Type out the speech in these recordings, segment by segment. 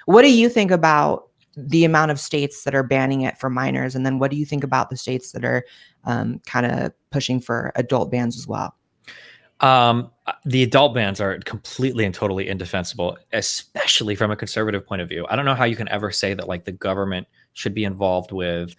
What do you think about the amount of states that are banning it for minors? And then what do you think about the states that are kind of pushing for adult bans as well? The adult bans are completely and totally indefensible, especially from a conservative point of view. I don't know how you can ever say that like the government should be involved with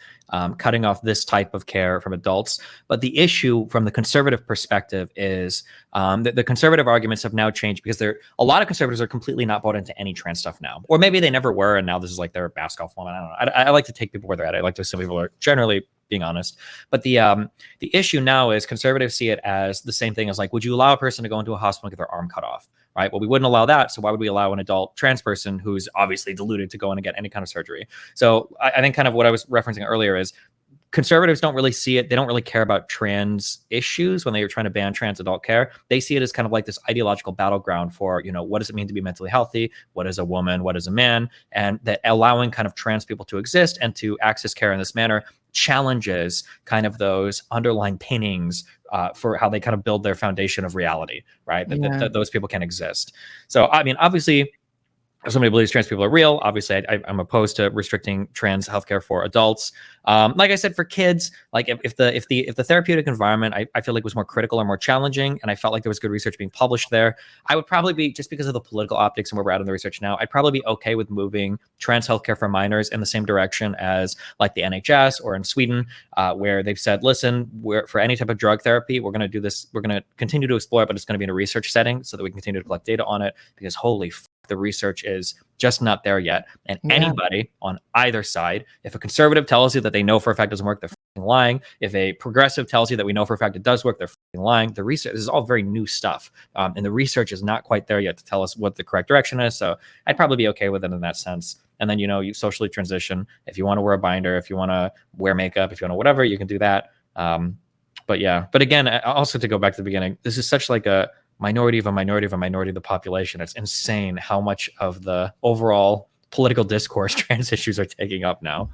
cutting off this type of care from adults. But the issue from the conservative perspective is that the conservative arguments have now changed because a lot of conservatives are completely not bought into any trans stuff now, or maybe they never were, and now this is like their mask off moment. I don't know. I like to take people where they're at. I like to assume people are generally being honest. But the issue now is conservatives see it as the same thing as like, would you allow a person to go into a hospital and get their arm cut off? Right. Well, we wouldn't allow that. So why would we allow an adult trans person who's obviously deluded to go in and get any kind of surgery? So I think kind of what I was referencing earlier is conservatives don't really see it. They don't really care about trans issues when they are trying to ban trans adult care. They see it as kind of like this ideological battleground for, you know, what does it mean to be mentally healthy? What is a woman? What is a man? And that allowing kind of trans people to exist and to access care in this manner challenges kind of those underlying paintings for how they kind of build their foundation of reality, right? That those people can exist. So, I mean, obviously, if somebody believes trans people are real, obviously I'm opposed to restricting trans healthcare for adults. Like I said, for kids, like if the therapeutic environment I feel like was more critical or more challenging, and I felt like there was good research being published there, I would probably be, just because of the political optics and where we're at in the research now, I'd probably be okay with moving trans healthcare for minors in the same direction as like the NHS or in Sweden, where they've said, listen, for any type of drug therapy, we're going to do this, we're going to continue to explore it, but it's going to be in a research setting so that we can continue to collect data on it, because holy the research is just not there yet. And anybody on either side, if a conservative tells you that they know for a fact it doesn't work, they're lying. If a progressive tells you that we know for a fact it does work, they're lying. The research, this is all very new stuff. And the research is not quite there yet to tell us what the correct direction is. So I'd probably be okay with it in that sense. And then, you know, you socially transition. If you want to wear a binder, if you want to wear makeup, if you want to whatever, you can do that. But yeah, but again, also to go back to the beginning, this is such like a minority of a minority of a minority of the population. It's insane how much of the overall political discourse trans issues are taking up now.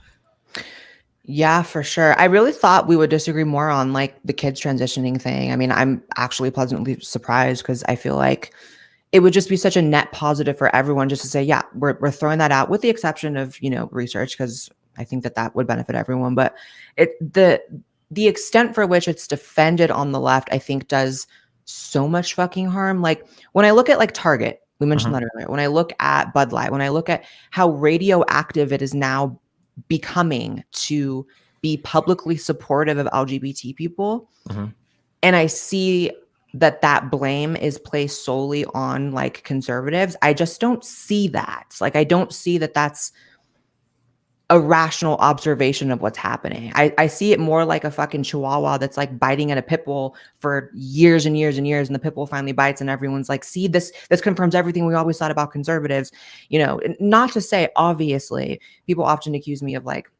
Yeah, for sure. I really thought we would disagree more on like the kids transitioning thing. I mean, I'm actually pleasantly surprised because I feel like it would just be such a net positive for everyone just to say, yeah, we're throwing that out, with the exception of, you know, research, because I think that would benefit everyone. But the extent for which it's defended on the left, I think does so much fucking harm. Like when I look at like Target, we mentioned that earlier. When I look at Bud Light, when I look at how radioactive it is now becoming to be publicly supportive of LGBT people, and I see that blame is placed solely on like conservatives, I just don't see that. Like I don't see that that's a rational observation of what's happening. I see it more like a fucking chihuahua that's like biting at a pit bull for years and years and years, and the pit bull finally bites, and everyone's like, see, this confirms everything we always thought about conservatives. You know, not to say, obviously, people often accuse me of like,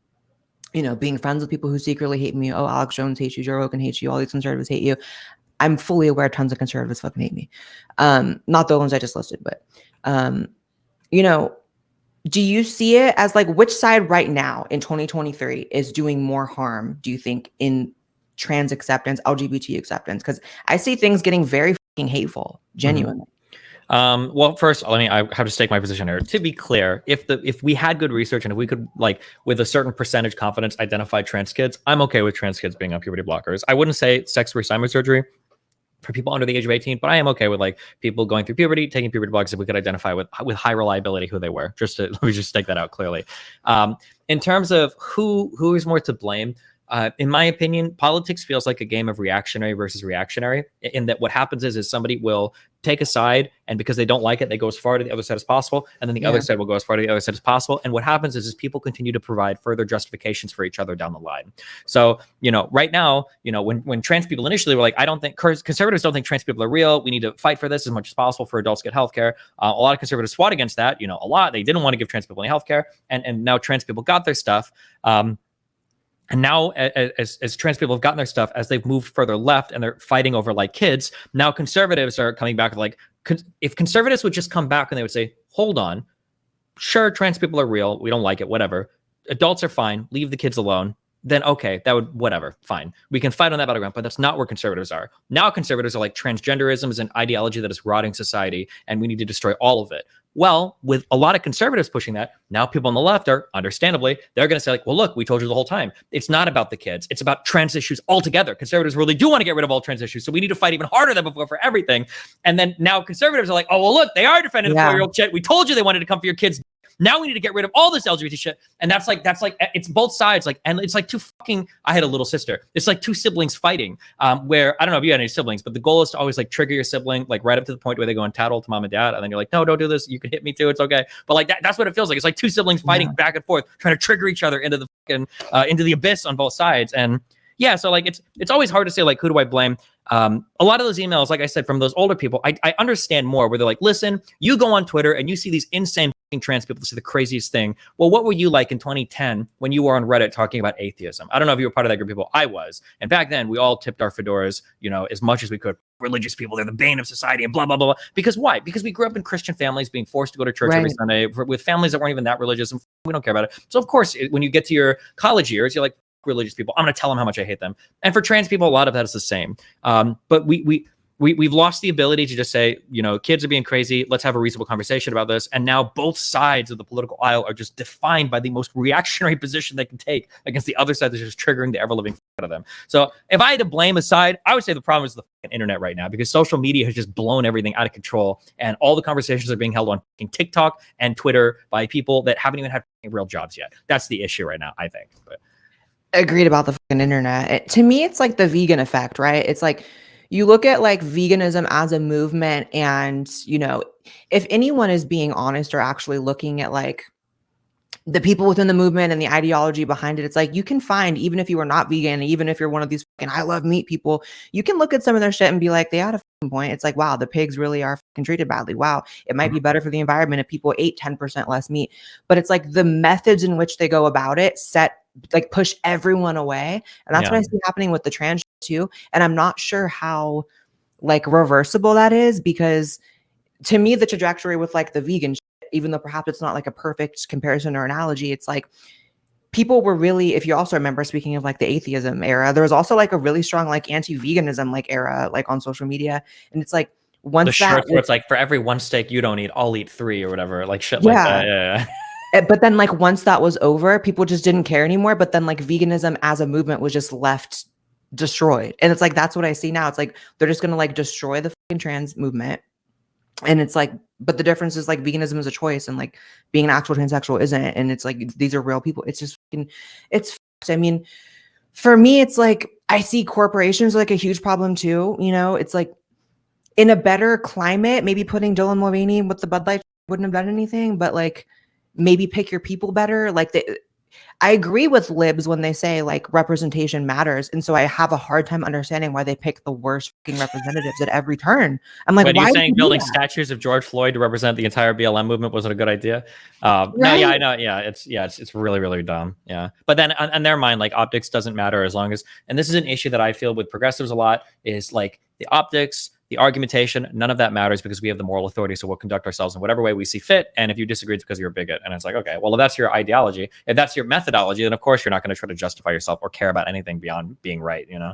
you know, being friends with people who secretly hate me. Oh, Alex Jones hates you, Joe Rogan hates you, all these conservatives hate you. I'm fully aware tons of conservatives fucking hate me. Not the ones I just listed, but you know, do you see it as like, which side right now in 2023 is doing more harm, do you think, in trans acceptance, LGBT acceptance? Because I see things getting very fucking hateful, genuinely. Well, first, I have to stake my position here. To be clear, if we had good research and if we could, like, with a certain percentage confidence, identify trans kids, I'm okay with trans kids being on puberty blockers. I wouldn't say sex reassignment surgery for people under the age of 18, but I am okay with like people going through puberty, taking puberty blockers if we could identify with high reliability who they were. Let me just take that out clearly. In terms of who is more to blame, in my opinion, politics feels like a game of reactionary versus reactionary, in that what happens is somebody will take a side, and because they don't like it, they go as far to the other side as possible, and then the other side will go as far to the other side as possible. And what happens is people continue to provide further justifications for each other down the line. So, you know, right now, you know, when trans people initially were like, I don't think, conservatives don't think trans people are real, we need to fight for this as much as possible for adults to get healthcare. A lot of conservatives fought against that, you know, a lot. They didn't want to give trans people any healthcare, and now trans people got their stuff. And now, as trans people have gotten their stuff, as they've moved further left and they're fighting over like kids, now conservatives are coming back with like, if conservatives would just come back and they would say, hold on, sure, trans people are real, we don't like it, whatever. Adults are fine, leave the kids alone. Then okay, that would, whatever, fine. We can fight on that battleground, but that's not where conservatives are. Now conservatives are like, transgenderism is an ideology that is rotting society and we need to destroy all of it. Well, with a lot of conservatives pushing that, now people on the left are, understandably, they're going to say like, well, look, we told you the whole time. It's not about the kids. It's about trans issues altogether. Conservatives really do want to get rid of all trans issues. So we need to fight even harder than before for everything. And then now conservatives are like, oh, well, look, they are defending the 4-year-old shit. We told you they wanted to come for your kids. Now we need to get rid of all this LGBT shit. And that's like, it's both sides. Like, and it's like I had a little sister. It's like two siblings fighting, where, I don't know if you had any siblings, but the goal is to always like trigger your sibling, like right up to the point where they go and tattle to mom and dad. And then you're like, no, don't do this. You can hit me too. It's okay. But like, that's what it feels like. It's like two siblings fighting back and forth, trying to trigger each other into the fucking, into the abyss on both sides. And yeah, so like, it's always hard to say, like, who do I blame? A lot of those emails, like I said, from those older people, I understand more, where they're like, listen, you go on Twitter and you see these insane trans people say the craziest thing. Well, what were you like in 2010 when you were on Reddit talking about atheism? I don't know if you were part of that group of people. I was. And back then we all tipped our fedoras, you know, as much as we could. Religious people, they're the bane of society and blah, blah, blah, blah. Because why? Because we grew up in Christian families being forced to go to church every Sunday with families that weren't even that religious, and we don't care about it. So of course, when you get to your college years, you're like, religious people, I'm going to tell them how much I hate them. And for trans people, a lot of that is the same. But we've lost the ability to just say, you know, kids are being crazy. Let's have a reasonable conversation about this. And now both sides of the political aisle are just defined by the most reactionary position they can take against the other side that's just triggering the ever-living out of them. So if I had to blame a side, I would say the problem is the internet right now, because social media has just blown everything out of control. And all the conversations are being held on TikTok and Twitter by people that haven't even had real jobs yet. That's the issue right now, I think. But agreed about the fucking internet. To me, it's like the vegan effect, right? It's like you look at like veganism as a movement, and you know, if anyone is being honest or actually looking at like the people within the movement and the ideology behind it, it's like you can find, even if you are not vegan, even if you're one of these fucking I love meat people, you can look at some of their shit and be like, they had a fucking point. It's like, wow, the pigs really are fucking treated badly. Wow, it might be better for the environment if people ate 10% less meat. But it's like the methods in which they go about it push everyone away. And that's what I see happening with the trans too. And I'm not sure how like reversible that is, because to me, the trajectory with like the vegan, even though perhaps it's not like a perfect comparison or analogy, it's like people were really, if you also remember, speaking of like the atheism era, there was also like a really strong like anti-veganism like era like on social media. And it's like once the shirts where it's like, for every one steak you don't eat, I'll eat 3 or whatever, like shit like that. Yeah. But then like once that was over, people just didn't care anymore. But then like veganism as a movement was just left destroyed. And it's like, that's what I see now. It's like, they're just going to like destroy the fucking trans movement. And it's like, but the difference is like veganism is a choice and like being an actual transsexual isn't. And it's like, these are real people. It's just, I mean, for me, it's like, I see corporations like a huge problem too. You know, it's like in a better climate, maybe putting Dylan Mulvaney with the Bud Light wouldn't have done anything, but like maybe pick your people better. Like I agree with libs when they say like representation matters. And so I have a hard time understanding why they pick the worst fucking representatives at every turn. I'm like, wait, why are you saying building statues of George Floyd to represent the entire BLM movement wasn't a good idea? Right? No, yeah, I know. Yeah, it's really, really dumb. Yeah. But then on their mind, like optics doesn't matter as long as, and this is an issue that I feel with progressives a lot, is like the optics, the argumentation, none of that matters because we have the moral authority. So we'll conduct ourselves in whatever way we see fit. And if you disagree, it's because you're a bigot. And it's like, okay, well, if that's your ideology, if that's your methodology, then of course you're not going to try to justify yourself or care about anything beyond being right, you know?